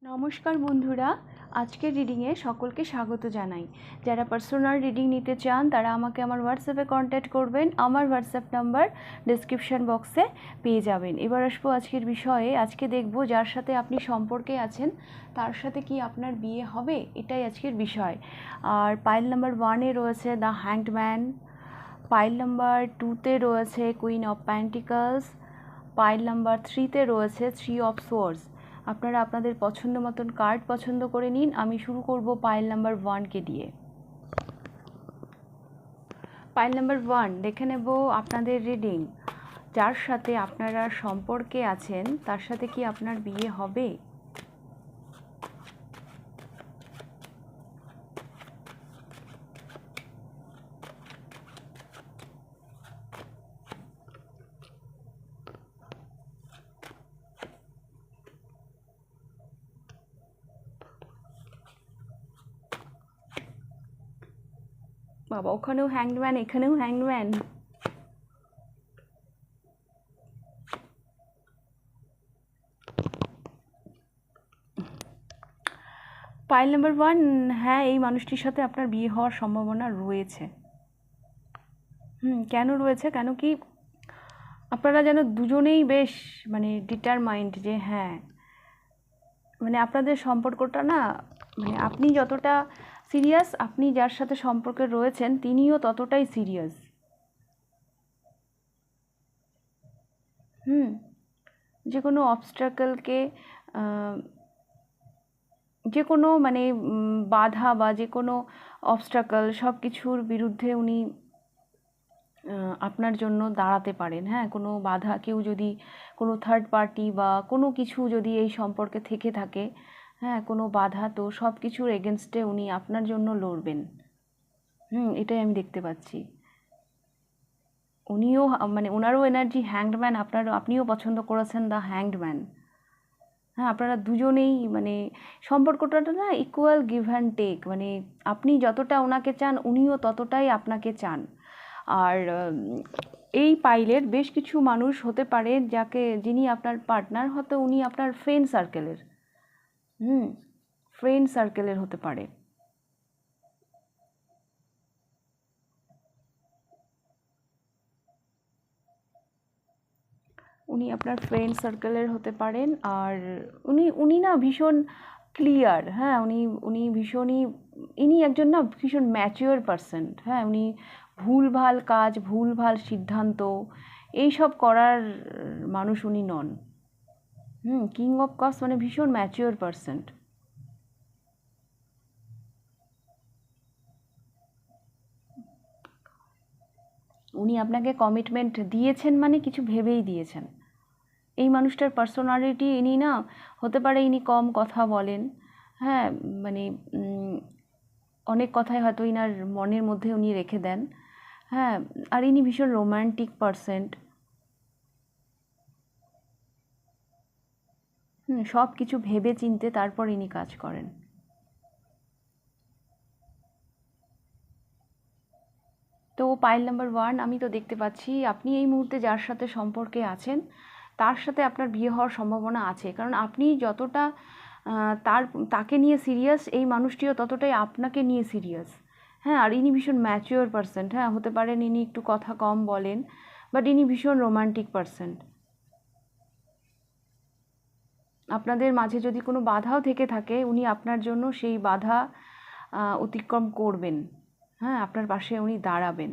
নমস্কার বন্ধুরা, আজকের রিডিংয়ে সকলকে স্বাগত জানাই। যারা পার্সোনাল রিডিং নিতে চান তারা আমাকে আমার হোয়াটসঅ্যাপে কন্ট্যাক্ট করবেন। আমার হোয়াটসঅ্যাপ নাম্বার ডেসক্রিপশন বক্সে পেয়ে যাবেন। এবার আসবো আজকের বিষয়ে। আজকে দেখব যার সাথে আপনি সম্পর্কে আছেন তার সাথে কি আপনার বিয়ে হবে, এটাই আজকের বিষয়। আর পাইল নাম্বার 1-এ রয়েছে the hanged man, pile number 2-তে রয়েছে queen of pentacles, pile number 3-তে রয়েছে 3 অফ সোর্ডস। আপনারা আপনাদের পছন্দ মতন কার্ড পছন্দ করে নিন। আমি শুরু করব পাইল নাম্বার 1-কে দিয়ে। পাইল নাম্বার 1 দেখে নেব আপনাদের রিডিং। যার সাথে আপনারা সম্পর্কে আছেন তার সাথে কি আপনার বিয়ে হবে? বাবা, ওখানেও হ্যাংডম্যান, এখানেও হ্যাংডম্যান। পাইল নাম্বার 1, হ্যাঁ, এই মানুষটির সাথে আপনার বিয়ে হওয়ার সম্ভাবনা রয়েছে। কেন রয়েছে? কেন কি আপনারা যেন দুজনেই বেশ ডিটারমাইন্ড যে হ্যাঁ, আপনাদের সম্পর্কটা না, আপনি যতটা সিরিয়াস, আপনি যার সাথে সম্পর্কে রয়েছেন তিনিও ততটাই সিরিয়াস। যে কোনো অবস্ট্রাকলকে, যে কোনো বাধা বা যে কোনো অবস্ট্রাকল সব কিছুর বিরুদ্ধে উনি আপনার জন্য দাঁড়াতে পারেন। হ্যাঁ, কোনো বাধা, কেউ যদি কোনো থার্ড পার্টি বা কোনো কিছু যদি এই সম্পর্কে থেকে থাকে, হ্যাঁ, কোনো বাধা, তো সব কিছুর এগেনস্টে উনি আপনার জন্য লড়বেন। এটাই আমি দেখতে পাচ্ছি। উনিও ওনারও এনার্জি হ্যাংডম্যান, আপনিও পছন্দ করেছেন দ্য হ্যাংডম্যান। হ্যাঁ, আপনারা দুজনেই সম্পর্কটা না ইকুয়াল গিভ অ্যান্ড টেক, আপনি যতটা ওনাকে চান উনিও ততটাই আপনাকে চান। আর এই পাইলের বেশ কিছু মানুষ হতে পারে যিনি আপনার পার্টনার, হয়তো উনি আপনার ফ্রেন্ড সার্কেলের হতে পারে। উনি আপনার ফ্রেন্ড সার্কেলের হতে পারেন। আর উনি না ভীষণ ক্লিয়ার। হ্যাঁ, ইনি একজন না ভীষণ ম্যাচিওর পারসন। হ্যাঁ, উনি ভুলভাল কাজ, ভুলভাল সিদ্ধান্ত এইসব করার মানুষ উনি নন। কিং অফ কাপস ভীষণ ম্যাচিওর পারসন। উনি আপনাকে কমিটমেন্ট দিয়েছেন, কিছু ভেবেই দিয়েছেন। এই মানুষটার পার্সোনালিটি, ইনি না হতে পারে ইনি কম কথা বলেন। হ্যাঁ, অনেক কথাই হয়তো ইনার মনের মধ্যে উনি রেখে দেন। হ্যাঁ, আর ইনি ভীষণ রোম্যান্টিক পারসন। সব কিছু ভেবে চিনতে তারপর ইনি কাজ করেন। তো পাইল নাম্বার 1, আমি তো দেখতে পাচ্ছি আপনি এই মুহূর্তে যার সাথে সম্পর্কে আছেন তার সাথে আপনার বিয়ে হওয়ার সম্ভাবনা আছে। কারণ আপনি যতটা তাকে নিয়ে সিরিয়াস, এই মানুষটিও ততটাই আপনাকে নিয়ে সিরিয়াস। হ্যাঁ, আর ইনি ভীষণ ম্যাচিওর পারসন। হ্যাঁ, হতে পারেন ইনি একটু কথা কম বলেন, বাট ইনি ভীষণ রোমান্টিক পারসন। আপনাদের মাঝে যদি কোনো বাধাও থেকে থাকে, উনি আপনার জন্য সেই বাধা অতিক্রম করবেন। হ্যাঁ, আপনার পাশে উনি দাঁড়াবেন।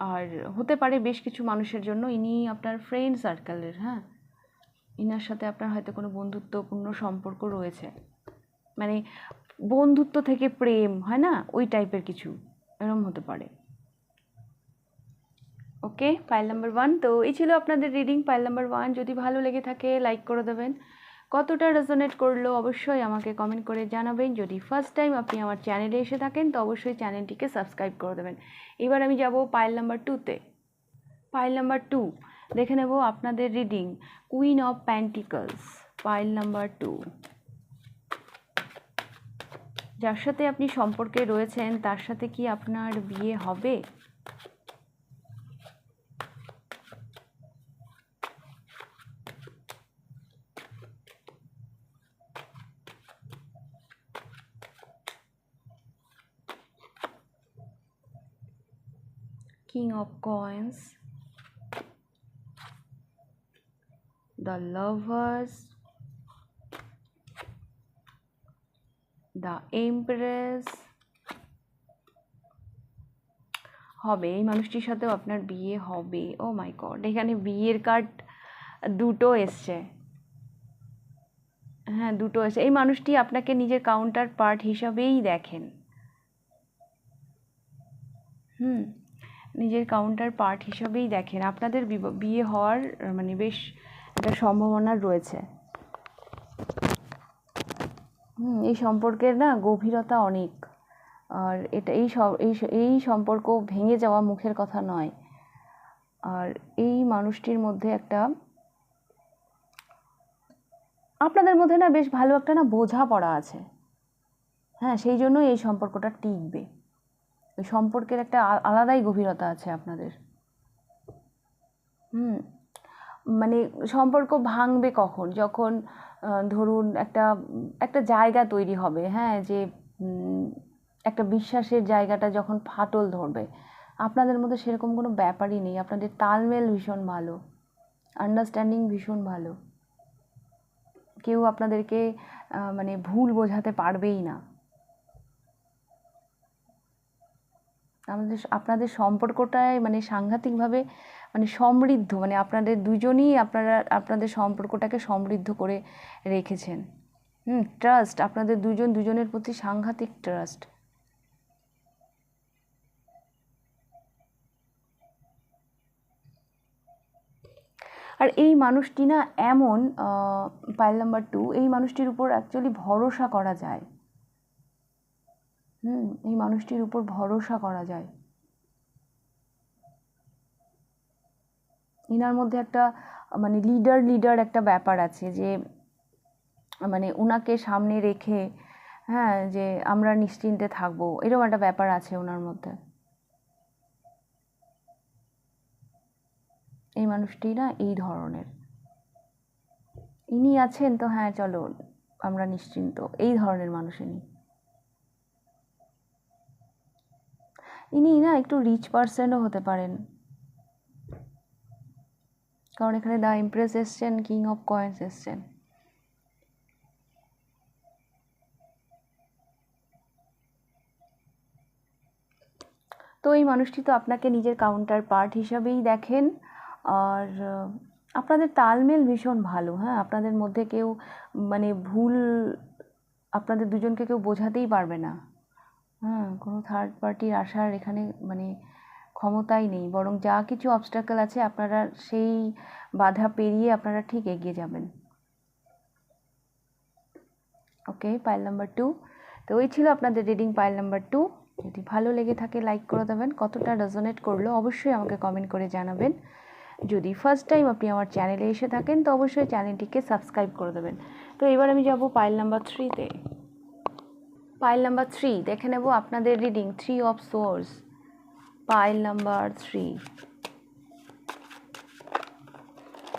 আর হতে পারে বেশ কিছু মানুষের জন্য ইনি আপনার ফ্রেন্ড সার্কেলের। হ্যাঁ, ইনার সাথে আপনার হয়তো কোনো বন্ধুত্বপূর্ণ সম্পর্ক রয়েছে, বন্ধুত্ব থেকে প্রেম হয় না, ওই টাইপের কিছু এরকম হতে পারে। ওকে, পাইল নাম্বার 1, তো এই ছিল আপনাদের রিডিং পাইল নাম্বার 1। যদি ভালো লেগে থাকে লাইক করে দেবেন। কতটা রেজোনেট করলো অবশ্যই আমাকে কমেন্ট করে জানাবেন। যদি ফার্স্ট টাইম আপনি আমার চ্যানেলে এসে থাকেন তো অবশ্যই চ্যানেলটিকে সাবস্ক্রাইব করে দেবেন। এবার আমি যাব পাইল নাম্বার 2-তে। পাইল নাম্বার 2 দেখে নেব আপনাদের reading queen of pentacles. Pile number 2, যার সাথে আপনি সম্পর্কে রয়েছেন তার সাথে কি আপনার বিয়ে হবে? King of coins, the lovers, the empress. হবে, এই মানুষটির সাথেও আপনার বিয়ে হবে। ও মাই গড, এখানে বিয়ের কার্ড দুটো এসছে। হ্যাঁ, দুটো এসছে। এই মানুষটি আপনাকে নিজের কাউন্টার পার্ট হিসাবেই দেখেন। নিজের কাউন্টার পার্ট হিসাবেই দেখেন। আপনাদের বিয়ে হওয়ার মানে বেশ একটা সম্ভাবনা রয়েছে। এই সম্পর্কের না গভীরতা অনেক। আর এটা এই সম্পর্ক ভেঙে যাওয়া মুখের কথা নয়। আর এই মানুষটির মধ্যে একটা, আপনাদের মধ্যে না বেশ ভালো একটা না বোঝাপড়া আছে। হ্যাঁ, সেই জন্যই এই সম্পর্কটা টিকবে। ওই সম্পর্কের একটা আলাদাই গভীরতা আছে আপনাদের। মানে সম্পর্ক ভাঙবে কখন? যখন ধরুন একটা জায়গা তৈরি হবে, হ্যাঁ, যে একটা বিশ্বাসের জায়গাটা যখন ফাটল ধরবে। আপনাদের মধ্যে সেরকম কোনো ব্যাপারই নেই। আপনাদের তালমেল ভীষণ ভালো, আন্ডারস্ট্যান্ডিং ভীষণ ভালো। কেউ আপনাদেরকে মানে ভুল বোঝাতে পারবেই না। আপনাদের সম্পর্কটাই মানে সাংঘাতিকভাবে মানে সমৃদ্ধ। মানে আপনাদের দুজনই আপনাদের সম্পর্কটাকে সমৃদ্ধ করে রেখেছেন। ট্রাস্ট, আপনাদের দুজনের প্রতি সাংঘাতিক ট্রাস্ট। আর এই মানুষটি না এমন, পাইল নাম্বার 2, এই মানুষটির উপর অ্যাকচুয়ালি ভরসা করা যায়। এই মানুষটির উপর ভরসা করা যায়। ইনার মধ্যে একটা মানে লিডার একটা ব্যাপার আছে, যে মানে ওনাকে সামনে রেখে, হ্যাঁ, যে আমরা নিশ্চিন্তে থাকবো, এরকম একটা ব্যাপার আছে ওনার মধ্যে। এই মানুষটি না এই ধরনের। ইনি আছেন তো হ্যাঁ চলো আমরা নিশ্চিন্ত, এই ধরনের মানুষ ইনি না একটু রিচ পার্সনও হতে পারেন, কারণ এখানে দ্য এমপ্রেস এসছেন, কিং অফ কয়েন্স এসছেন। তো এই মানুষটি তো আপনাকে নিজের কাউন্টার পার্ট হিসাবেই দেখেন। আর আপনাদের তালমেল ভীষণ ভালো। হ্যাঁ, আপনাদের মধ্যে কেউ মানে ভুল, আপনাদের দুজনকে কেউ বোঝাতেই পারবে না। কোনো থার্ড পার্টির আসার এখানে মানে ক্ষমতাই নেই, বরং যা কিছু অবস্ট্যাকল আছে আপনারা সেই বাধা পেরিয়ে আপনারা ঠিক এগিয়ে যাবেন। ওকে, পাইল নাম্বার 2। তো ওই ছিল আপনাদের রিডিং পাইল নাম্বার 2। যদি ভালো লেগে থাকে লাইক করে দেবেন, কতটা রেজোনেট করলো অবশ্যই আমাকে কমেন্ট করে জানাবেন। যদি ফার্স্ট টাইম আপনি আমার চ্যানেলে এসে থাকেন তো অবশ্যই চ্যানেলটিকে সাবস্ক্রাইব করে দেবেন। তো এবার আমি যাব পাইল নাম্বার 3-তে। পাইল নাম্বার 3 দেখে নেব আপনাদের reading 3 of swords. Pile number 3,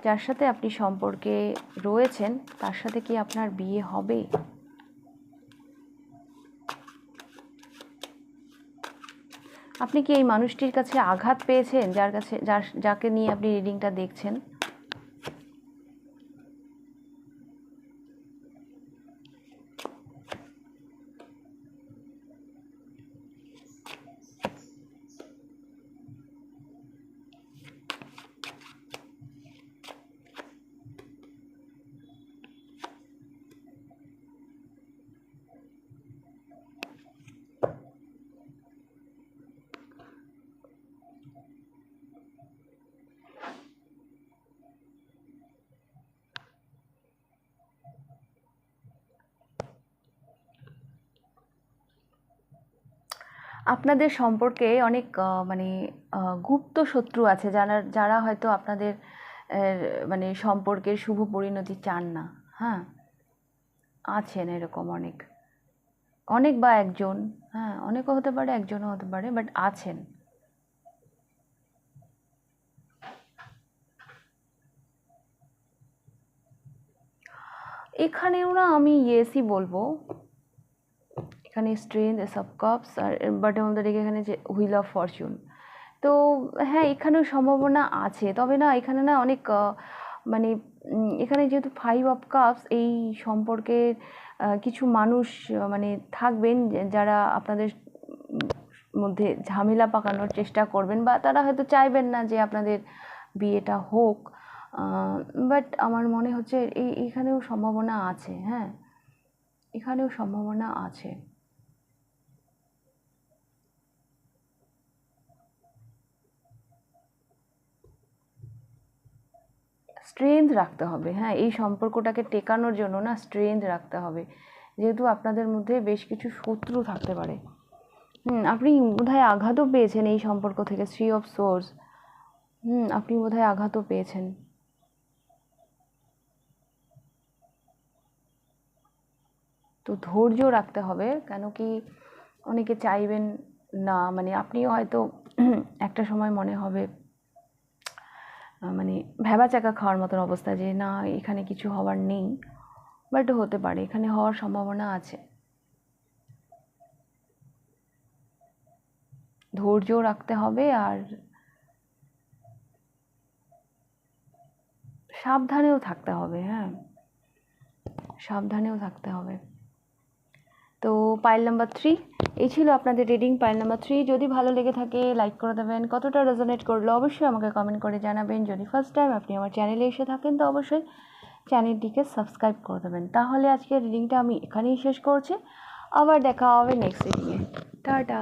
যার সাথে আপনি সম্পর্কে রয়েছেন তার সাথে কি আপনার বিয়ে হবে? আপনি কি এই মানুষটির কাছে আঘাত পেয়েছেন, যাকে নিয়ে আপনি রিডিংটা দেখছেন? আপনাদের সম্পর্কে অনেক মানে গুপ্ত শত্রু আছে, যারা হয়তো আপনাদের মানে সম্পর্কের শুভ পরিণতি চান না। হ্যাঁ, আছেন এরকম অনেক বা একজন, হ্যাঁ অনেকও হতে পারে, একজনও হতে পারে, বাট আছেন। এখানেও না আমি ইয়েসই বলবো। এখানে স্ট্রেঞ্জ, এস অফ কাপস, আর বাটের মধ্যে রেখে এখানে যে হুইল অফ ফরচুন। তো হ্যাঁ, এখানেও সম্ভাবনা আছে, তবে না এখানে না অনেক মানে এখানে যেহেতু 5 অফ কাপস, এই সম্পর্কের কিছু মানুষ মানে থাকবেন যারা আপনাদের মধ্যে ঝামেলা পাকানোর চেষ্টা করবেন, বা তারা হয়তো চাইবেন না যে আপনাদের বিয়েটা হোক। বাট আমার মনে হচ্ছে এখানেও সম্ভাবনা আছে। হ্যাঁ, এখানেও সম্ভাবনা আছে। স্ট্রেংথ রাখতে হবে। হ্যাঁ, এই সম্পর্কটাকে টেকানোর জন্য না স্ট্রেংথ রাখতে হবে, যেহেতু আপনাদের মধ্যে বেশ কিছু শত্রু থাকতে পারে। আপনি বোধহয় আঘাতও পেয়েছেন এই সম্পর্ক থেকে। 3 অফ সোর্স, আপনি বোধহয় আঘাতও পেয়েছেন। তো ধৈর্য রাখতে হবে, কেন কি অনেকে চাইবেন না, মানে আপনিও হয়তো একটা সময় মনে হবে মানে ভ্যাবাচ্যাকা খাওয়ার মতন অবস্থা, যে না এখানে কিছু হওয়ার নেই, বাট হতে পারে, এখানে হওয়ার সম্ভাবনা আছে। ধৈর্য রাখতে হবে আর সাবধানেও থাকতে হবে। হ্যাঁ, সাবধানেও থাকতে হবে। তো পাইল নাম্বার 3 এই ছিল আপনাদের রিডিং। পাইল নাম্বার 3 যদি ভালো লেগে থাকে লাইক করে দেবেন, কতটা রেজোনেট করলো অবশ্যই আমাকে কমেন্ট করে জানাবেন। যদি ফার্স্ট টাইম আপনি আমার চ্যানেলে এসে থাকেন তো অবশ্যই চ্যানেলটিকে সাবস্ক্রাইব করে দেবেন। তাহলে আজকের রিডিংটা আমি এখানেই শেষ করছি, আবার দেখা হবে নেক্সট রিডিংয়ে। টাটা।